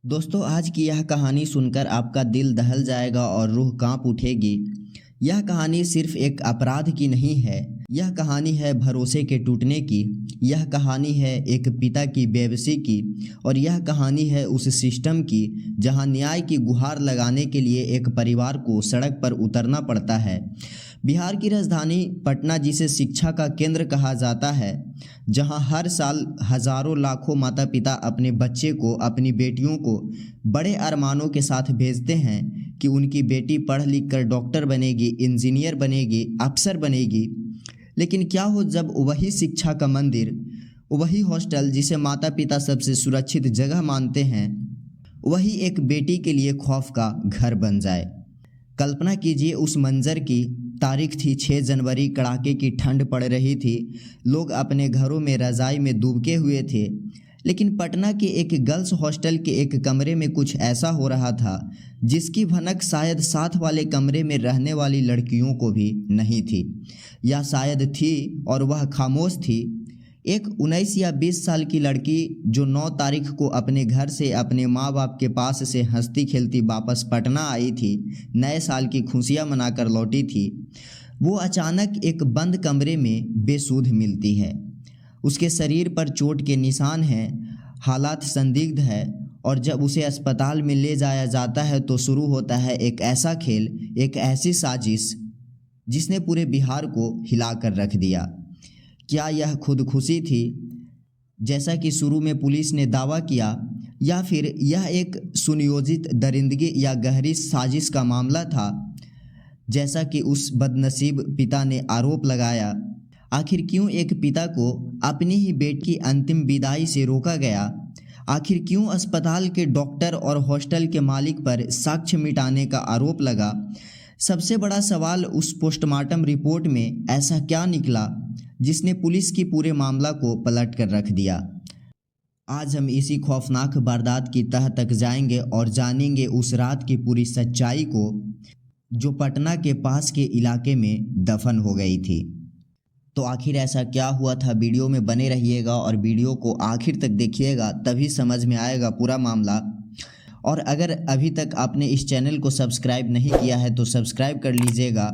दोस्तों, आज की यह कहानी सुनकर आपका दिल दहल जाएगा और रूह कांप उठेगी। यह कहानी सिर्फ एक अपराध की नहीं है, यह कहानी है भरोसे के टूटने की। यह कहानी है एक पिता की बेबसी की और यह कहानी है उस सिस्टम की जहां न्याय की गुहार लगाने के लिए एक परिवार को सड़क पर उतरना पड़ता है। बिहार की राजधानी पटना, जिसे शिक्षा का केंद्र कहा जाता है, जहां हर साल हजारों लाखों माता पिता अपने बच्चे को, अपनी बेटियों को बड़े अरमानों के साथ भेजते हैं कि उनकी बेटी पढ़ लिख कर डॉक्टर बनेगी, इंजीनियर बनेगी, अफसर बनेगी। लेकिन क्या हो जब वही शिक्षा का मंदिर, वही हॉस्टल जिसे माता पिता सबसे सुरक्षित जगह मानते हैं, वही एक बेटी के लिए खौफ का घर बन जाए। कल्पना कीजिए उस मंजर की। तारीख थी 6 जनवरी, कड़ाके की ठंड पड़ रही थी। लोग अपने घरों में रज़ाई में दुबके हुए थे। लेकिन पटना के एक गर्ल्स हॉस्टल के एक कमरे में कुछ ऐसा हो रहा था जिसकी भनक शायद साथ वाले कमरे में रहने वाली लड़कियों को भी नहीं थी, या शायद थी और वह खामोश थी। एक 19 या 20 साल की लड़की जो 9 तारीख को अपने घर से, अपने माँ बाप के पास से हंसती खेलती वापस पटना आई थी, नए साल की खुशियाँ मनाकर लौटी थी, वो अचानक एक बंद कमरे में बेसुध मिलती है। उसके शरीर पर चोट के निशान हैं, हालात संदिग्ध है, और जब उसे अस्पताल में ले जाया जाता है तो शुरू होता है एक ऐसा खेल, एक ऐसी साजिश जिसने पूरे बिहार को हिला कर रख दिया। क्या यह खुदकुशी थी, जैसा कि शुरू में पुलिस ने दावा किया, या फिर यह एक सुनियोजित दरिंदगी या गहरी साजिश का मामला था, जैसा कि उस बदनसीब पिता ने आरोप लगाया? आखिर क्यों एक पिता को अपनी ही बेटी की अंतिम विदाई से रोका गया? आखिर क्यों अस्पताल के डॉक्टर और हॉस्टल के मालिक पर साक्ष्य मिटाने का आरोप लगा? सबसे बड़ा सवाल, उस पोस्टमार्टम रिपोर्ट में ऐसा क्या निकला जिसने पुलिस की पूरे मामला को पलट कर रख दिया? आज हम इसी खौफनाक वारदात की तह तक जाएंगे और जानेंगे उस रात की पूरी सच्चाई को जो पटना के पास के इलाके में दफन हो गई थी। तो आखिर ऐसा क्या हुआ था? वीडियो में बने रहिएगा और वीडियो को आखिर तक देखिएगा, तभी समझ में आएगा पूरा मामला। और अगर अभी तक आपने इस चैनल को सब्सक्राइब नहीं किया है तो सब्सक्राइब कर लीजिएगा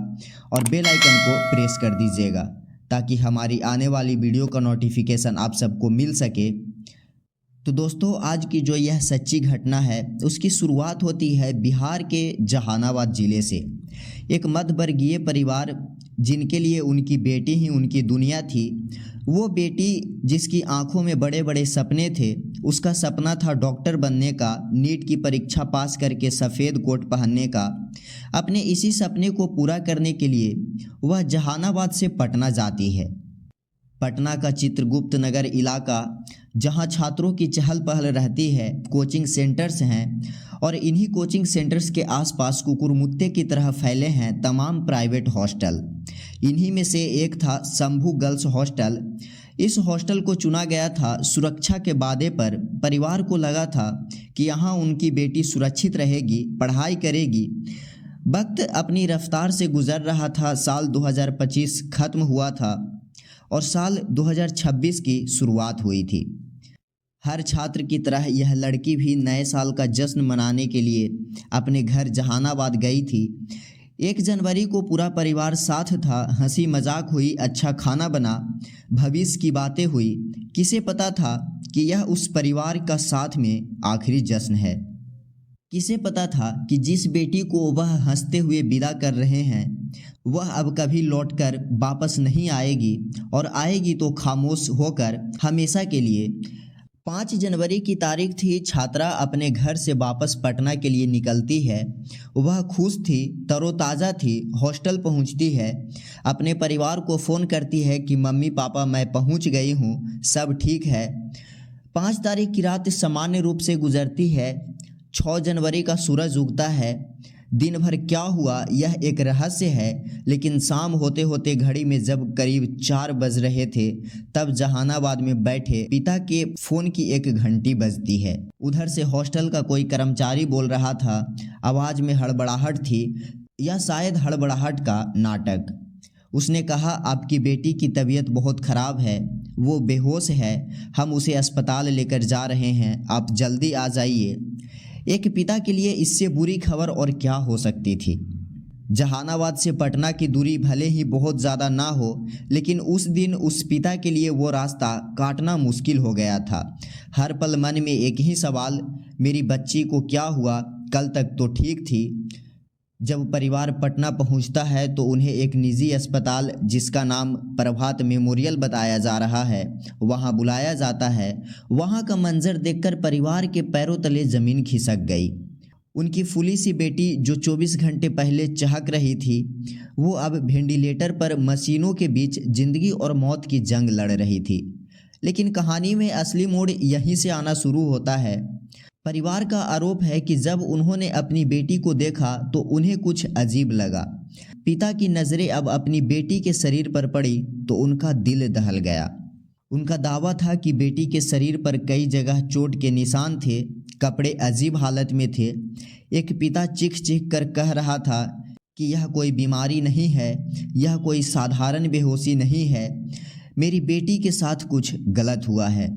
और बेल आइकन को प्रेस कर दीजिएगा ताकि हमारी आने वाली वीडियो का नोटिफिकेशन आप सबको मिल सके। तो दोस्तों, आज की जो यह सच्ची घटना है उसकी शुरुआत होती है बिहार के जहानाबाद ज़िले से। एक मध्यवर्गीय परिवार जिनके लिए उनकी बेटी ही उनकी दुनिया थी, वो बेटी जिसकी आंखों में बड़े बड़े सपने थे, उसका सपना था डॉक्टर बनने का, नीट की परीक्षा पास करके सफ़ेद कोट पहनने का। अपने इसी सपने को पूरा करने के लिए वह जहानाबाद से पटना जाती है। पटना का चित्रगुप्त नगर इलाका, जहां छात्रों की चहल पहल रहती है, कोचिंग सेंटर्स हैं और इन्हीं कोचिंग सेंटर्स के आसपास कुकुरमुत्ते की तरह फैले हैं तमाम प्राइवेट हॉस्टल। इन्हीं में से एक था शंभू गर्ल्स हॉस्टल। इस हॉस्टल को चुना गया था सुरक्षा के वादे पर। परिवार को लगा था कि यहाँ उनकी बेटी सुरक्षित रहेगी, पढ़ाई करेगी। वक्त अपनी रफ्तार से गुजर रहा था। साल 2025 खत्म हुआ था और साल 2026 की शुरुआत हुई थी। हर छात्र की तरह यह लड़की भी नए साल का जश्न मनाने के लिए अपने घर जहानाबाद गई थी। 1 जनवरी को पूरा परिवार साथ था। हंसी मजाक हुई, अच्छा खाना बना, भविष्य की बातें हुई। किसे पता था कि यह उस परिवार का साथ में आखिरी जश्न है? किसे पता था कि जिस बेटी को वह हंसते हुए विदा कर रहे हैं वह अब कभी लौटकर वापस नहीं आएगी, और आएगी तो खामोश होकर हमेशा के लिए। 5 जनवरी की तारीख थी। छात्रा अपने घर से वापस पटना के लिए निकलती है। वह खुश थी, तरोताज़ा थी। हॉस्टल पहुंचती है, अपने परिवार को फ़ोन करती है कि मम्मी पापा मैं पहुंच गई हूं, सब ठीक है। 5 तारीख की रात सामान्य रूप से गुजरती है। 6 जनवरी का सूरज उगता है। दिन भर क्या हुआ यह एक रहस्य है, लेकिन शाम होते होते घड़ी में जब करीब 4 बज रहे थे तब जहानाबाद में बैठे पिता के फ़ोन की एक घंटी बजती है। उधर से हॉस्टल का कोई कर्मचारी बोल रहा था। आवाज़ में हड़बड़ाहट थी, या शायद हड़बड़ाहट का नाटक। उसने कहा, आपकी बेटी की तबीयत बहुत ख़राब है, वो बेहोश है, हम उसे अस्पताल लेकर जा रहे हैं, आप जल्दी आ जाइए। एक पिता के लिए इससे बुरी खबर और क्या हो सकती थी। जहानाबाद से पटना की दूरी भले ही बहुत ज़्यादा ना हो, लेकिन उस दिन उस पिता के लिए वो रास्ता काटना मुश्किल हो गया था। हर पल मन में एक ही सवाल, मेरी बच्ची को क्या हुआ? कल तक तो ठीक थी। जब परिवार पटना पहुंचता है तो उन्हें एक निजी अस्पताल, जिसका नाम प्रभात मेमोरियल बताया जा रहा है, वहां बुलाया जाता है। वहां का मंजर देखकर परिवार के पैरों तले ज़मीन खिसक गई। उनकी फूली सी बेटी जो 24 घंटे पहले चहक रही थी, वो अब वेंटिलेटर पर मशीनों के बीच जिंदगी और मौत की जंग लड़ रही थी। लेकिन कहानी में असली मोड़ यहीं से आना शुरू होता है। परिवार का आरोप है कि जब उन्होंने अपनी बेटी को देखा तो उन्हें कुछ अजीब लगा। पिता की नज़रें अब अपनी बेटी के शरीर पर पड़ी तो उनका दिल दहल गया। उनका दावा था कि बेटी के शरीर पर कई जगह चोट के निशान थे, कपड़े अजीब हालत में थे। एक पिता चीख चीख कर कह रहा था कि यह कोई बीमारी नहीं है, यह कोई साधारण बेहोशी नहीं है, मेरी बेटी के साथ कुछ गलत हुआ है,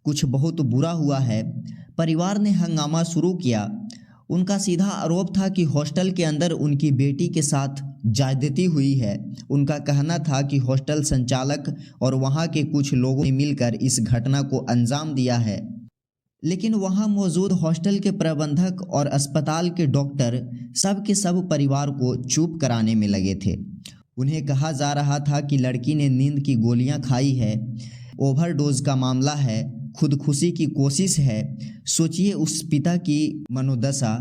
कुछ बहुत बुरा हुआ है। परिवार ने हंगामा शुरू किया। उनका सीधा आरोप था कि हॉस्टल के अंदर उनकी बेटी के साथ ज्यादती हुई है। उनका कहना था कि हॉस्टल संचालक और वहां के कुछ लोगों ने मिलकर इस घटना को अंजाम दिया है। लेकिन वहां मौजूद हॉस्टल के प्रबंधक और अस्पताल के डॉक्टर सब के सब परिवार को चुप कराने में लगे थे। उन्हें कहा जा रहा था कि लड़की ने नींद की गोलियां खाई है, ओवरडोज का मामला है, खुदकुशी की कोशिश है। सोचिए उस पिता की मनोदशा,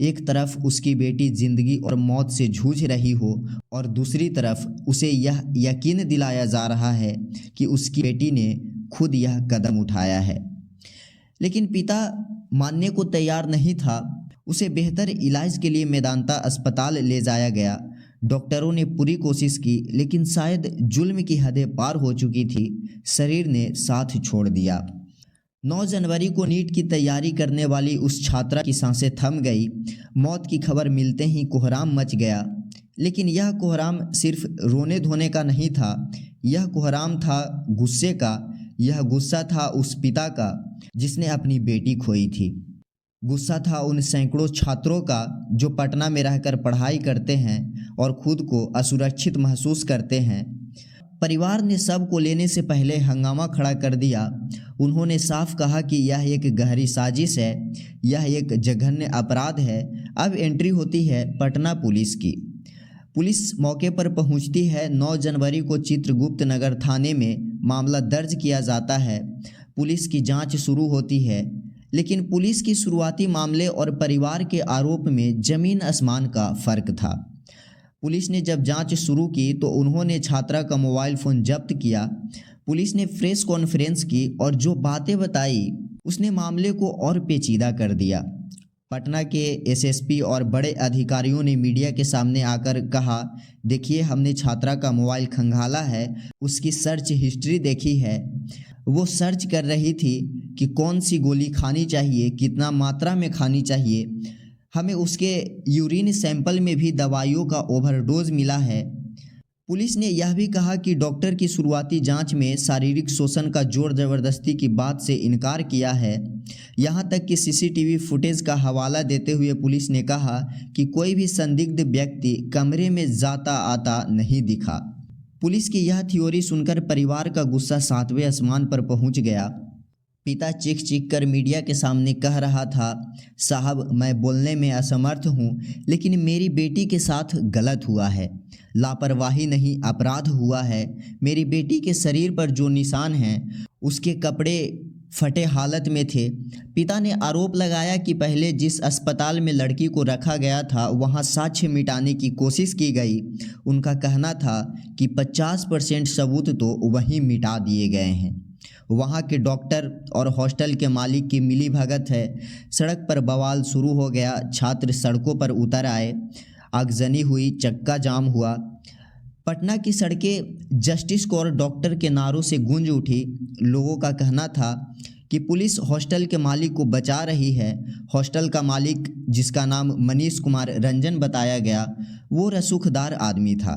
एक तरफ उसकी बेटी जिंदगी और मौत से जूझ रही हो और दूसरी तरफ उसे यह यकीन दिलाया जा रहा है कि उसकी बेटी ने खुद यह कदम उठाया है। लेकिन पिता मानने को तैयार नहीं था। उसे बेहतर इलाज के लिए मेदांता अस्पताल ले जाया गया। डॉक्टरों ने पूरी कोशिश की, लेकिन शायद जुल्म की हदें पार हो चुकी थी। शरीर ने साथ छोड़ दिया। 9 जनवरी को नीट की तैयारी करने वाली उस छात्रा की सांसें थम गई। मौत की खबर मिलते ही कोहराम मच गया। लेकिन यह कोहराम सिर्फ रोने धोने का नहीं था, यह कोहराम था गुस्से का। यह गुस्सा था उस पिता का जिसने अपनी बेटी खोई थी। गुस्सा था उन सैकड़ों छात्रों का जो पटना में रहकर पढ़ाई करते हैं और खुद को असुरक्षित महसूस करते हैं। परिवार ने सब को लेने से पहले हंगामा खड़ा कर दिया। उन्होंने साफ कहा कि यह एक गहरी साजिश है, यह एक जघन्य अपराध है। अब एंट्री होती है पटना पुलिस की। पुलिस मौके पर पहुंचती है। 9 जनवरी को चित्रगुप्त नगर थाने में मामला दर्ज किया जाता है। पुलिस की जांच शुरू होती है। लेकिन पुलिस की शुरुआती मामले और परिवार के आरोप में ज़मीन आसमान का फ़र्क था। पुलिस ने जब जांच शुरू की तो उन्होंने छात्रा का मोबाइल फ़ोन जब्त किया। पुलिस ने प्रेस कॉन्फ्रेंस की और जो बातें बताई उसने मामले को और पेचीदा कर दिया। पटना के एसएसपी और बड़े अधिकारियों ने मीडिया के सामने आकर कहा, देखिए हमने छात्रा का मोबाइल खंगाला है, उसकी सर्च हिस्ट्री देखी है। वो सर्च कर रही थी कि कौन सी गोली खानी चाहिए, कितना मात्रा में खानी चाहिए। हमें उसके यूरिन सैंपल में भी दवाइयों का ओवरडोज मिला है। पुलिस ने यह भी कहा कि डॉक्टर की शुरुआती जांच में शारीरिक शोषण का जोर ज़बरदस्ती की बात से इनकार किया है। यहां तक कि सीसीटीवी फुटेज का हवाला देते हुए पुलिस ने कहा कि कोई भी संदिग्ध व्यक्ति कमरे में जाता आता नहीं दिखा। पुलिस की यह थ्योरी सुनकर परिवार का गुस्सा 7वें आसमान पर पहुंच गया। पिता चीख चीख कर मीडिया के सामने कह रहा था, साहब मैं बोलने में असमर्थ हूँ, लेकिन मेरी बेटी के साथ गलत हुआ है, लापरवाही नहीं अपराध हुआ है। मेरी बेटी के शरीर पर जो निशान हैं उसके कपड़े फटे हालत में थे। पिता ने आरोप लगाया कि पहले जिस अस्पताल में लड़की को रखा गया था वहां साक्ष्य मिटाने की कोशिश की गई। उनका कहना था कि 50% सबूत तो वहीं मिटा दिए गए हैं। वहाँ के डॉक्टर और हॉस्टल के मालिक की मिलीभगत है। सड़क पर बवाल शुरू हो गया। छात्र सड़कों पर उतर आए, आगजनी हुई, चक्का जाम हुआ। पटना की सड़कें जस्टिस को और डॉक्टर के नारों से गूंज उठी। लोगों का कहना था कि पुलिस हॉस्टल के मालिक को बचा रही है। हॉस्टल का मालिक, जिसका नाम मनीष कुमार रंजन बताया गया, वो रसूखदार आदमी था।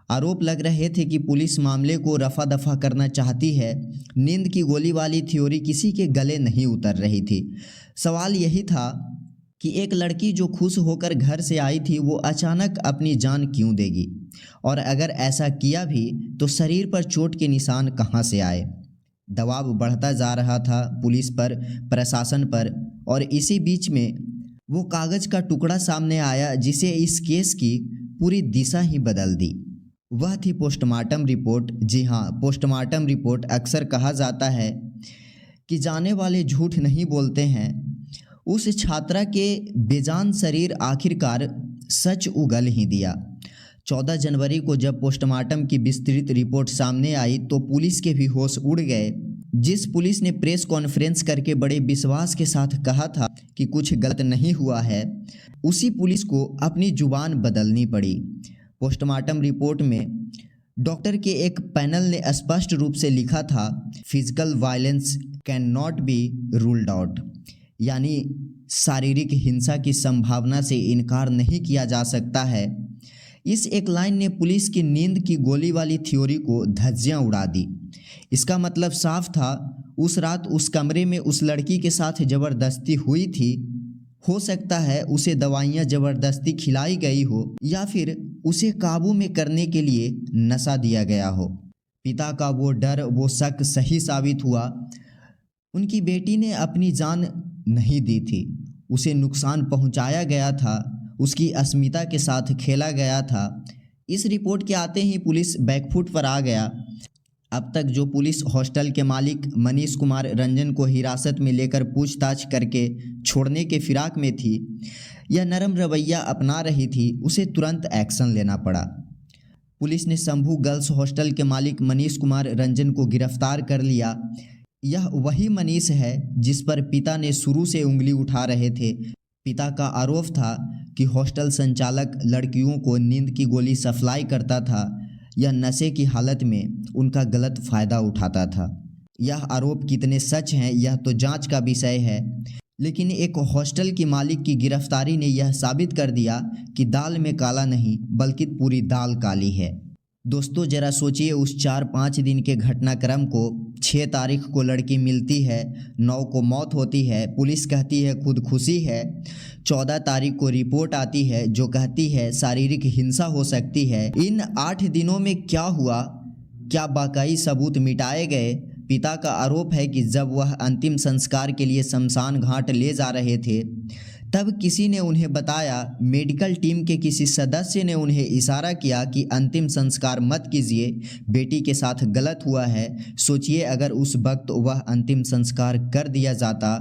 आरोप लग रहे थे कि पुलिस मामले को रफा दफा करना चाहती है। नींद की गोली वाली थ्योरी किसी के गले नहीं उतर रही थी। सवाल यही था कि एक लड़की जो खुश होकर घर से आई थी वो अचानक अपनी जान क्यों देगी, और अगर ऐसा किया भी तो शरीर पर चोट के निशान कहाँ से आए। दबाव बढ़ता जा रहा था पुलिस पर, प्रशासन पर, और इसी बीच में वो कागज़ का टुकड़ा सामने आया जिसे इस केस की पूरी दिशा ही बदल दी। वह थी पोस्टमार्टम रिपोर्ट। जी हाँ, पोस्टमार्टम रिपोर्ट। अक्सर कहा जाता है कि जाने वाले झूठ नहीं बोलते हैं। उस छात्रा के बेजान शरीर आखिरकार सच उगल ही दिया। 14 जनवरी को जब पोस्टमार्टम की विस्तृत रिपोर्ट सामने आई तो पुलिस के भी होश उड़ गए। जिस पुलिस ने प्रेस कॉन्फ्रेंस करके बड़े विश्वास के साथ कहा था कि कुछ गलत नहीं हुआ है, उसी पुलिस को अपनी जुबान बदलनी पड़ी। पोस्टमार्टम रिपोर्ट में डॉक्टर के एक पैनल ने स्पष्ट रूप से लिखा था, physical violence can not be ruled out, यानी शारीरिक हिंसा की संभावना से इनकार नहीं किया जा सकता है। इस एक लाइन ने पुलिस की नींद की गोली वाली थ्योरी को धज्जियां उड़ा दी। इसका मतलब साफ था, उस रात उस कमरे में उस लड़की के साथ ज़बरदस्ती हुई थी। हो सकता है उसे दवाइयाँ ज़बरदस्ती खिलाई गई हो, या फिर उसे काबू में करने के लिए नशा दिया गया हो। पिता का वो डर, वो शक सही साबित हुआ। उनकी बेटी ने अपनी जान नहीं दी थी, उसे नुकसान पहुंचाया गया था, उसकी अस्मिता के साथ खेला गया था। इस रिपोर्ट के आते ही पुलिस बैकफुट पर आ गया। अब तक जो पुलिस हॉस्टल के मालिक मनीष कुमार रंजन को हिरासत में लेकर पूछताछ करके छोड़ने के फिराक में थी या नरम रवैया अपना रही थी, उसे तुरंत एक्शन लेना पड़ा। पुलिस ने शंभू गर्ल्स हॉस्टल के मालिक मनीष कुमार रंजन को गिरफ्तार कर लिया। यह वही मनीष है जिस पर पिता ने शुरू से उंगली उठा रहे थे। पिता का आरोप था कि हॉस्टल संचालक लड़कियों को नींद की गोली सप्लाई करता था या नशे की हालत में उनका गलत फ़ायदा उठाता था। यह आरोप कितने सच हैं यह तो जांच का विषय है, लेकिन एक हॉस्टल की मालिक की गिरफ्तारी ने यह साबित कर दिया कि दाल में काला नहीं बल्कि पूरी दाल काली है। दोस्तों, ज़रा सोचिए उस 4-5 दिन के घटनाक्रम को। 6 तारीख को लड़की मिलती है, 9 को मौत होती है, पुलिस कहती है खुदकुशी है। 14 तारीख को रिपोर्ट आती है जो कहती है शारीरिक हिंसा हो सकती है। इन 8 दिनों में क्या हुआ? क्या बाकाई सबूत मिटाए गए? पिता का आरोप है कि जब वह अंतिम संस्कार के लिए शमशान घाट ले जा रहे थे तब किसी ने उन्हें बताया, मेडिकल टीम के किसी सदस्य ने उन्हें इशारा किया कि अंतिम संस्कार मत कीजिए, बेटी के साथ गलत हुआ है। सोचिए अगर उस वक्त वह अंतिम संस्कार कर दिया जाता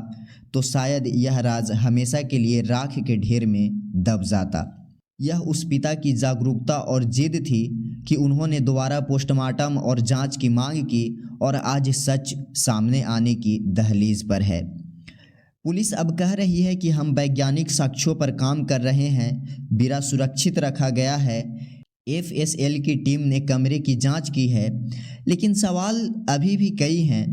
तो शायद यह राज हमेशा के लिए राख के ढेर में दब जाता। यह उस पिता की जागरूकता और जिद थी कि उन्होंने दोबारा पोस्टमार्टम और जांच की मांग की और आज सच सामने आने की दहलीज पर है। पुलिस अब कह रही है कि हम वैज्ञानिक साक्ष्यों पर काम कर रहे हैं, बीरा सुरक्षित रखा गया है, एफएसएल की टीम ने कमरे की जांच की है, लेकिन सवाल अभी भी कई हैं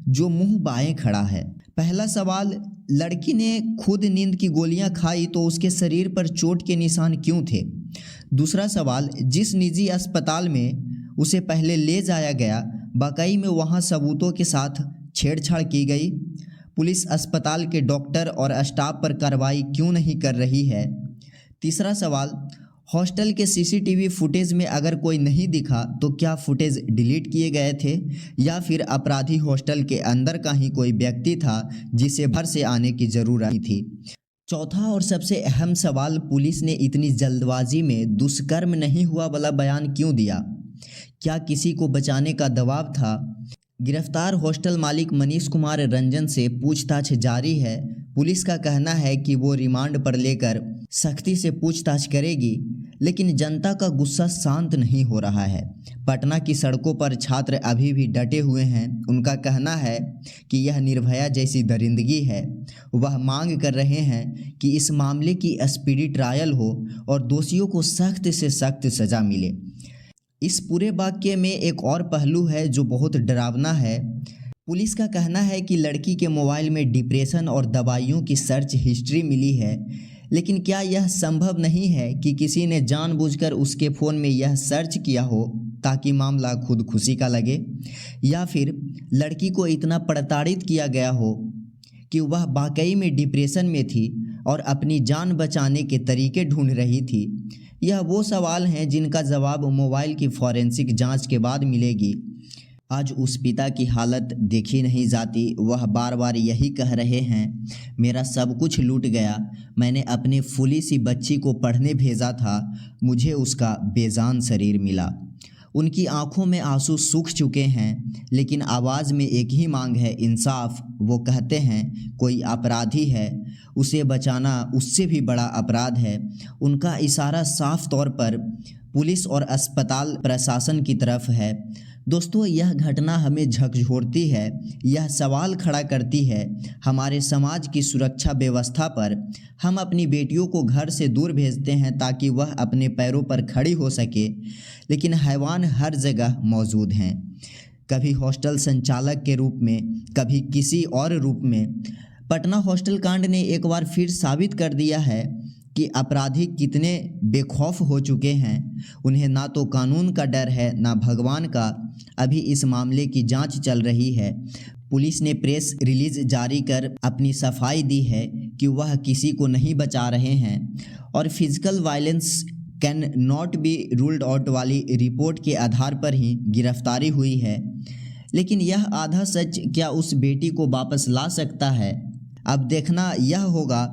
जो मुंह बाएं खड़ा है। पहला सवाल, लड़की ने खुद नींद की गोलियां खाई तो उसके शरीर पर चोट के निशान क्यों थे? दूसरा सवाल, जिस निजी अस्पताल में उसे पहले ले जाया गया वाकई में वहां सबूतों के साथ छेड़छाड़ की गई? पुलिस अस्पताल के डॉक्टर और स्टाफ पर कार्रवाई क्यों नहीं कर रही है? तीसरा सवाल, हॉस्टल के सीसीटीवी फुटेज में अगर कोई नहीं दिखा तो क्या फुटेज डिलीट किए गए थे या फिर अपराधी हॉस्टल के अंदर का ही कोई व्यक्ति था जिसे बाहर से आने की ज़रूरत थी? चौथा और सबसे अहम सवाल, पुलिस ने इतनी जल्दबाजी में दुष्कर्म नहीं हुआ वाला बयान क्यों दिया? क्या किसी को बचाने का दबाव था? गिरफ्तार हॉस्टल मालिक मनीष कुमार रंजन से पूछताछ जारी है। पुलिस का कहना है कि वो रिमांड पर लेकर सख्ती से पूछताछ करेगी, लेकिन जनता का गुस्सा शांत नहीं हो रहा है। पटना की सड़कों पर छात्र अभी भी डटे हुए हैं। उनका कहना है कि यह निर्भया जैसी दरिंदगी है। वह मांग कर रहे हैं कि इस मामले की स्पीडी ट्रायल हो और दोषियों को सख्त से सख्त सज़ा मिले। इस पूरे वाक्य में एक और पहलू है जो बहुत डरावना है। पुलिस का कहना है कि लड़की के मोबाइल में डिप्रेशन और दवाइयों की सर्च हिस्ट्री मिली है, लेकिन क्या यह संभव नहीं है कि किसी ने जानबूझकर उसके फ़ोन में यह सर्च किया हो ताकि मामला खुद खुशी का लगे, या फिर लड़की को इतना प्रताड़ित किया गया हो कि वह वाकई में डिप्रेशन में थी और अपनी जान बचाने के तरीके ढूंढ रही थी? यह वो सवाल हैं जिनका जवाब मोबाइल की फॉरेंसिक जांच के बाद मिलेगी। आज उस पिता की हालत देखी नहीं जाती। वह बार बार यही कह रहे हैं, मेरा सब कुछ लूट गया, मैंने अपने फूली सी बच्ची को पढ़ने भेजा था, मुझे उसका बेजान शरीर मिला। उनकी आंखों में आंसू सूख चुके हैं, लेकिन आवाज़ में एक ही मांग है, इंसाफ। वो कहते हैं कोई अपराधी है, उसे बचाना उससे भी बड़ा अपराध है। उनका इशारा साफ तौर पर पुलिस और अस्पताल प्रशासन की तरफ है। दोस्तों, यह घटना हमें झकझोरती है, यह सवाल खड़ा करती है हमारे समाज की सुरक्षा व्यवस्था पर। हम अपनी बेटियों को घर से दूर भेजते हैं ताकि वह अपने पैरों पर खड़ी हो सके, लेकिन हैवान हर जगह मौजूद हैं, कभी हॉस्टल संचालक के रूप में, कभी किसी और रूप में। पटना हॉस्टल कांड ने एक बार फिर साबित कर दिया है कि अपराधी कितने बेखौफ हो चुके हैं। उन्हें ना तो कानून का डर है, ना भगवान का। अभी इस मामले की जांच चल रही है। पुलिस ने प्रेस रिलीज जारी कर अपनी सफाई दी है कि वह किसी को नहीं बचा रहे हैं और physical violence can not be ruled out वाली रिपोर्ट के आधार पर ही गिरफ्तारी हुई है। लेकिन यह आधा सच क्या उस बेटी को वापस ला सकता है? अब देखना यह होगा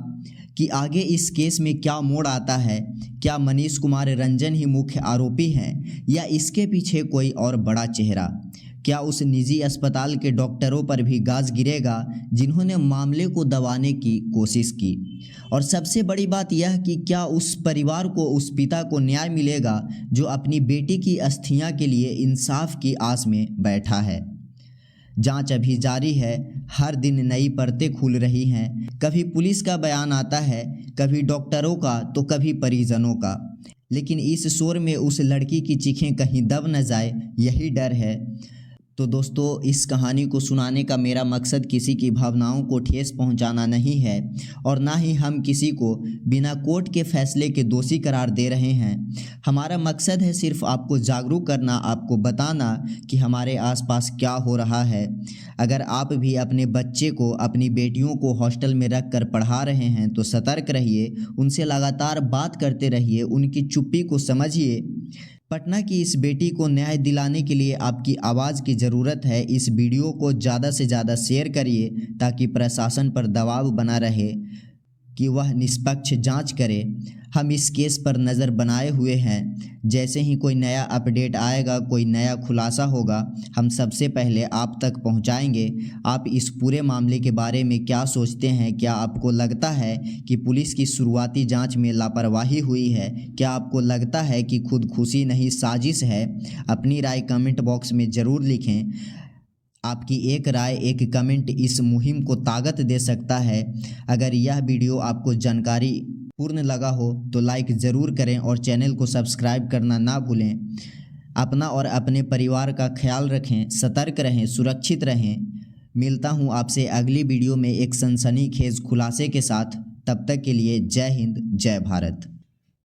कि आगे इस केस में क्या मोड़ आता है। क्या मनीष कुमार रंजन ही मुख्य आरोपी हैं या इसके पीछे कोई और बड़ा चेहरा? क्या उस निजी अस्पताल के डॉक्टरों पर भी गाज गिरेगा जिन्होंने मामले को दबाने की कोशिश की? और सबसे बड़ी बात यह कि क्या उस परिवार को, उस पिता को न्याय मिलेगा जो अपनी बेटी की अस्थियां के लिए इंसाफ की आस में बैठा है? जांच अभी जारी है, हर दिन नई परतें खुल रही हैं। कभी पुलिस का बयान आता है, कभी डॉक्टरों का, तो कभी परिजनों का। लेकिन इस शोर में उस लड़की की चीखें कहीं दब न जाए, यही डर है। तो दोस्तों, इस कहानी को सुनाने का मेरा मकसद किसी की भावनाओं को ठेस पहुंचाना नहीं है और ना ही हम किसी को बिना कोर्ट के फैसले के दोषी करार दे रहे हैं। हमारा मकसद है सिर्फ आपको जागरूक करना, आपको बताना कि हमारे आसपास क्या हो रहा है। अगर आप भी अपने बच्चे को, अपनी बेटियों को हॉस्टल में रख कर पढ़ा रहे हैं तो सतर्क रहिए, उनसे लगातार बात करते रहिए, उनकी चुप्पी को समझिए। पटना की इस बेटी को न्याय दिलाने के लिए आपकी आवाज़ की ज़रूरत है। इस वीडियो को ज़्यादा से ज़्यादा शेयर करिए ताकि प्रशासन पर दबाव बना रहे कि वह निष्पक्ष जांच करे। हम इस केस पर नज़र बनाए हुए हैं। जैसे ही कोई नया अपडेट आएगा, कोई नया खुलासा होगा, हम सबसे पहले आप तक पहुंचाएंगे। आप इस पूरे मामले के बारे में क्या सोचते हैं? क्या आपको लगता है कि पुलिस की शुरुआती जांच में लापरवाही हुई है? क्या आपको लगता है कि खुदकुशी नहीं साजिश है? अपनी राय कमेंट बॉक्स में ज़रूर लिखें। आपकी एक राय, एक कमेंट इस मुहिम को ताकत दे सकता है। अगर यह वीडियो आपको जानकारी पूर्ण लगा हो तो लाइक ज़रूर करें और चैनल को सब्सक्राइब करना ना भूलें। अपना और अपने परिवार का ख्याल रखें, सतर्क रहें, सुरक्षित रहें। मिलता हूँ आपसे अगली वीडियो में एक सनसनीखेज खुलासे के साथ। तब तक के लिए जय हिंद, जय भारत।